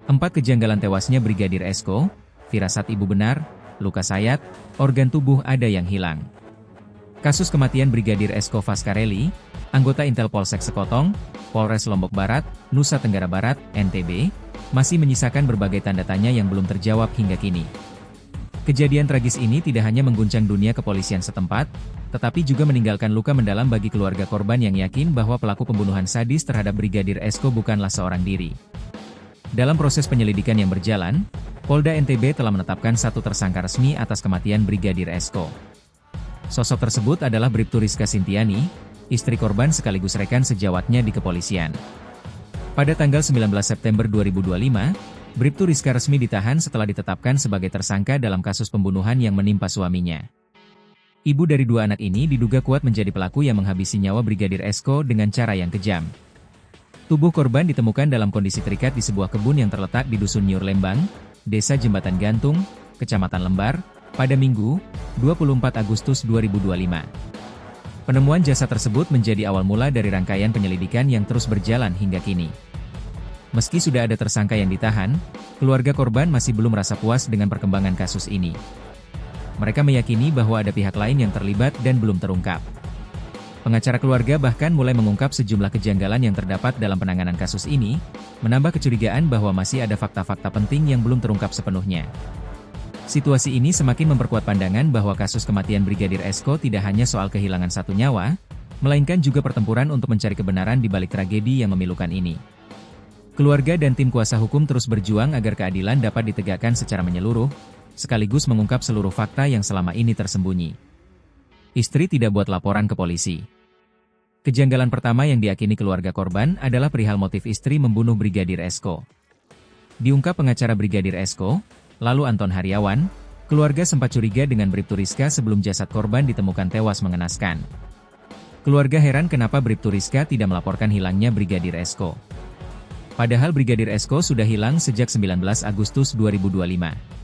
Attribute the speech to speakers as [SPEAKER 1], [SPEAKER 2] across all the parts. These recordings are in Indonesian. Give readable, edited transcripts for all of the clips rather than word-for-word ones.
[SPEAKER 1] 4 kejanggalan tewasnya Brigadir Esko, firasat ibu benar, luka sayat, organ tubuh ada yang hilang. Kasus kematian Brigadir Esko Fascarelli, anggota Intel Polsek Sekotong, Polres Lombok Barat, Nusa Tenggara Barat, NTB, masih menyisakan berbagai tanda tanya yang belum terjawab hingga kini. Kejadian tragis ini tidak hanya mengguncang dunia kepolisian setempat, tetapi juga meninggalkan luka mendalam bagi keluarga korban yang yakin bahwa pelaku pembunuhan sadis terhadap Brigadir Esko bukanlah seorang diri. Dalam proses penyelidikan yang berjalan, Polda NTB telah menetapkan 1 tersangka resmi atas kematian Brigadir Esko. Sosok tersebut adalah Bribtu Rizka Sintiani, istri korban sekaligus rekan sejawatnya di kepolisian. Pada tanggal 19 September 2025, Bribtu Rizka resmi ditahan setelah ditetapkan sebagai tersangka dalam kasus pembunuhan yang menimpa suaminya. Ibu dari 2 anak ini diduga kuat menjadi pelaku yang menghabisi nyawa Brigadir Esko dengan cara yang kejam. Tubuh korban ditemukan dalam kondisi terikat di sebuah kebun yang terletak di Dusun Nyur Lembang, Desa Jembatan Gantung, Kecamatan Lembar, pada Minggu, 24 Agustus 2025. Penemuan jasad tersebut menjadi awal mula dari rangkaian penyelidikan yang terus berjalan hingga kini. Meski sudah ada tersangka yang ditahan, keluarga korban masih belum merasa puas dengan perkembangan kasus ini. Mereka meyakini bahwa ada pihak lain yang terlibat dan belum terungkap. Pengacara keluarga bahkan mulai mengungkap sejumlah kejanggalan yang terdapat dalam penanganan kasus ini, menambah kecurigaan bahwa masih ada fakta-fakta penting yang belum terungkap sepenuhnya. Situasi ini semakin memperkuat pandangan bahwa kasus kematian Brigadir Esko tidak hanya soal kehilangan 1 nyawa, melainkan juga pertempuran untuk mencari kebenaran di balik tragedi yang memilukan ini. Keluarga dan tim kuasa hukum terus berjuang agar keadilan dapat ditegakkan secara menyeluruh, sekaligus mengungkap seluruh fakta yang selama ini tersembunyi. Istri tidak buat laporan ke polisi. Kejanggalan pertama yang diyakini keluarga korban adalah perihal motif istri membunuh Brigadir Esko. Diungkap pengacara Brigadir Esko, lalu Anton Haryawan, keluarga sempat curiga dengan Bribtu Rizka sebelum jasad korban ditemukan tewas mengenaskan. Keluarga heran kenapa Bribtu Rizka tidak melaporkan hilangnya Brigadir Esko. Padahal Brigadir Esko sudah hilang sejak 19 Agustus 2025.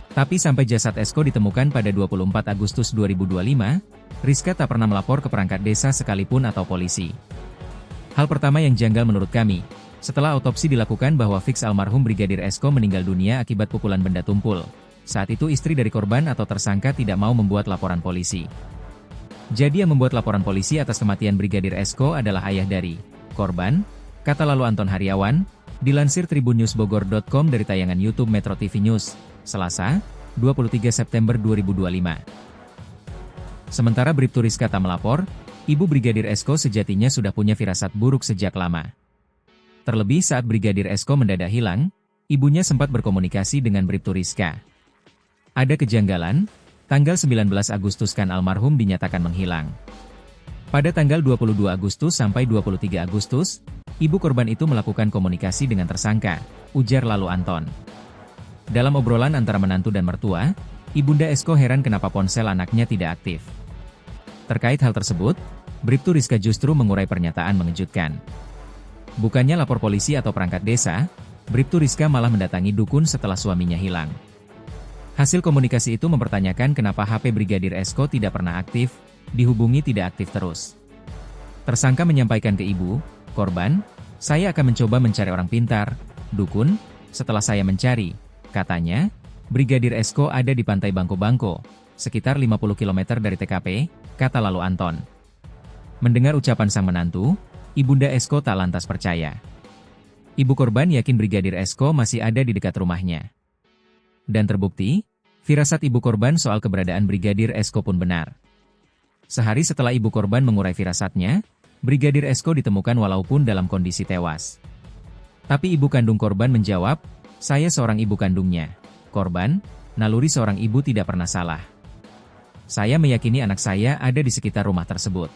[SPEAKER 1] Tapi sampai jasad Esko ditemukan pada 24 Agustus 2025, Rizka tak pernah melapor ke perangkat desa sekalipun atau polisi. Hal pertama yang janggal menurut kami, setelah autopsi dilakukan bahwa fix almarhum Brigadir Esko meninggal dunia akibat pukulan benda tumpul. Saat itu istri dari korban atau tersangka tidak mau membuat laporan polisi. Jadi yang membuat laporan polisi atas kematian Brigadir Esko adalah ayah dari korban, kata lalu Anton Haryawan, dilansir tribunnewsbogor.com dari tayangan YouTube Metro TV News, Selasa, 23 September 2025. Sementara Bribtu Rizka tak melapor, ibu Brigadir Esko sejatinya sudah punya firasat buruk sejak lama. Terlebih saat Brigadir Esko mendadak hilang, ibunya sempat berkomunikasi dengan Bribtu Rizka. Ada kejanggalan, tanggal 19 Agustus kan almarhum dinyatakan menghilang. Pada tanggal 22 Agustus sampai 23 Agustus, ibu korban itu melakukan komunikasi dengan tersangka, ujar lalu Anton. Dalam obrolan antara menantu dan mertua, Ibunda Esko heran kenapa ponsel anaknya tidak aktif. Terkait hal tersebut, Bribtu Rizka justru mengurai pernyataan mengejutkan. Bukannya lapor polisi atau perangkat desa, Bribtu Rizka malah mendatangi dukun setelah suaminya hilang. Hasil komunikasi itu mempertanyakan kenapa HP Brigadir Esko tidak pernah aktif, dihubungi tidak aktif terus. Tersangka menyampaikan ke ibu korban, saya akan mencoba mencari orang pintar, dukun, setelah saya mencari, katanya, Brigadir Esko ada di pantai Bangko-Bangko, sekitar 50 km dari TKP, kata lalu Anton. Mendengar ucapan sang menantu, Ibunda Esko tak lantas percaya. Ibu korban yakin Brigadir Esko masih ada di dekat rumahnya. Dan terbukti, firasat ibu korban soal keberadaan Brigadir Esko pun benar. Sehari setelah ibu korban mengurai firasatnya, Brigadir Esko ditemukan walaupun dalam kondisi tewas. Tapi ibu kandung korban menjawab, saya seorang ibu kandungnya. Korban, naluri seorang ibu tidak pernah salah. Saya meyakini anak saya ada di sekitar rumah tersebut.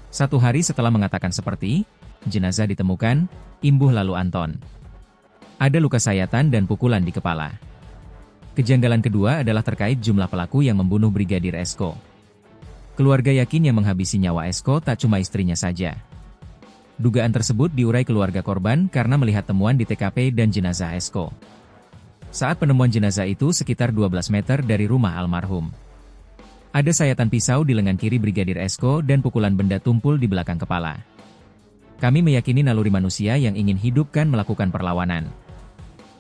[SPEAKER 1] 1 hari setelah mengatakan seperti, jenazah ditemukan, imbuh lalu Anton. Ada luka sayatan dan pukulan di kepala. Kejanggalan kedua adalah terkait jumlah pelaku yang membunuh Brigadir Esko. Keluarga yakin yang menghabisi nyawa Esko tak cuma istrinya saja. Dugaan tersebut diurai keluarga korban karena melihat temuan di TKP dan jenazah Esko. Saat penemuan jenazah itu sekitar 12 meter dari rumah almarhum. Ada sayatan pisau di lengan kiri Brigadir Esko dan pukulan benda tumpul di belakang kepala. Kami meyakini naluri manusia yang ingin hidup kan melakukan perlawanan.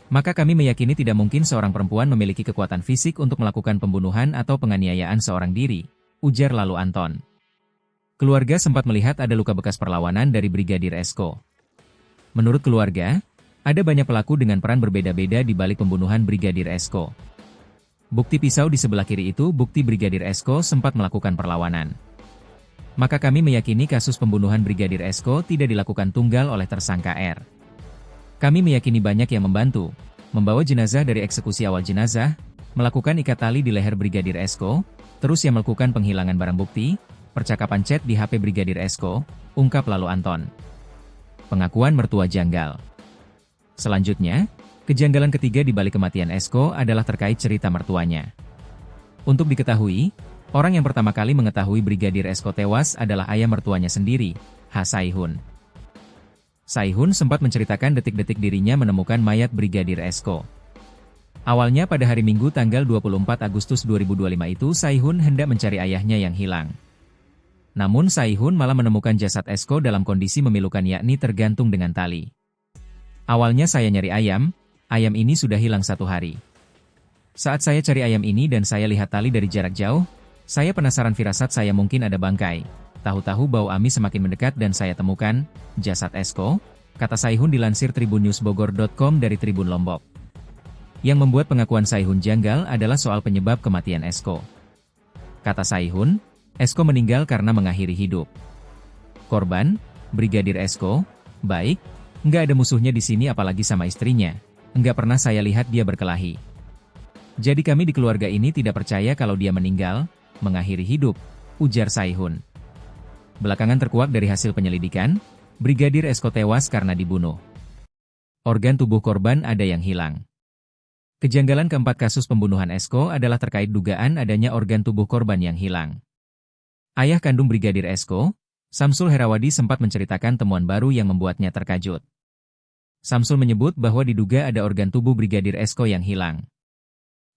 [SPEAKER 1] Maka kami meyakini tidak mungkin seorang perempuan memiliki kekuatan fisik untuk melakukan pembunuhan atau penganiayaan seorang diri, ujar lalu Anton. Keluarga sempat melihat ada luka bekas perlawanan dari Brigadir Esko. Menurut keluarga, ada banyak pelaku dengan peran berbeda-beda di balik pembunuhan Brigadir Esko. Bukti pisau di sebelah kiri itu bukti Brigadir Esko sempat melakukan perlawanan. Maka kami meyakini kasus pembunuhan Brigadir Esko tidak dilakukan tunggal oleh tersangka R. Kami meyakini banyak yang membantu, membawa jenazah dari eksekusi awal jenazah, melakukan ikat tali di leher Brigadir Esko, terus yang melakukan penghilangan barang bukti, percakapan chat di HP Brigadir Esko, ungkap lalu Anton. Pengakuan mertua janggal. Selanjutnya, kejanggalan ketiga di balik kematian Esko adalah terkait cerita mertuanya. Untuk diketahui, orang yang pertama kali mengetahui Brigadir Esko tewas adalah ayah mertuanya sendiri, Ha Saihun. Saihun sempat menceritakan detik-detik dirinya menemukan mayat Brigadir Esko. Awalnya pada hari Minggu tanggal 24 Agustus 2025 itu Saihun hendak mencari ayahnya yang hilang. Namun Saihun malah menemukan jasad Esko dalam kondisi memilukan yakni tergantung dengan tali. Awalnya saya nyari ayam ini sudah hilang 1 hari. Saat saya cari ayam ini dan saya lihat tali dari jarak jauh, saya penasaran firasat saya mungkin ada bangkai. Tahu-tahu bau amis semakin mendekat dan saya temukan jasad Esko, kata Saihun dilansir tribunnewsbogor.com dari Tribun Lombok. Yang membuat pengakuan Saihun janggal adalah soal penyebab kematian Esko. Kata Saihun, Esko meninggal karena mengakhiri hidup. Korban, Brigadir Esko, baik, nggak ada musuhnya di sini apalagi sama istrinya, nggak pernah saya lihat dia berkelahi. Jadi kami di keluarga ini tidak percaya kalau dia meninggal, mengakhiri hidup, ujar Saihun. Belakangan terkuak dari hasil penyelidikan, Brigadir Esko tewas karena dibunuh. Organ tubuh korban ada yang hilang. Kejanggalan keempat kasus pembunuhan Esko adalah terkait dugaan adanya organ tubuh korban yang hilang. Ayah kandung Brigadir Esko, Samsul Herawadi sempat menceritakan temuan baru yang membuatnya terkajut. Samsul menyebut bahwa diduga ada organ tubuh Brigadir Esko yang hilang.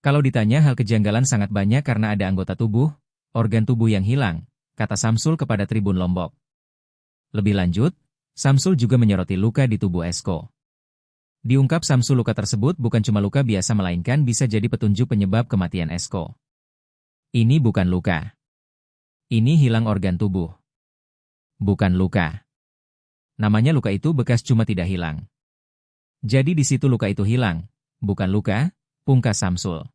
[SPEAKER 1] Kalau ditanya hal kejanggalan sangat banyak karena ada anggota tubuh, organ tubuh yang hilang, kata Samsul kepada Tribun Lombok. Lebih lanjut, Samsul juga menyoroti luka di tubuh Esko. Diungkap Samsul luka tersebut bukan cuma luka biasa melainkan bisa jadi petunjuk penyebab kematian Esko. Ini bukan luka. Ini hilang organ tubuh. Bukan luka. Namanya luka itu bekas cuma tidak hilang. Jadi di situ luka itu hilang, bukan luka, pungkas Samsul.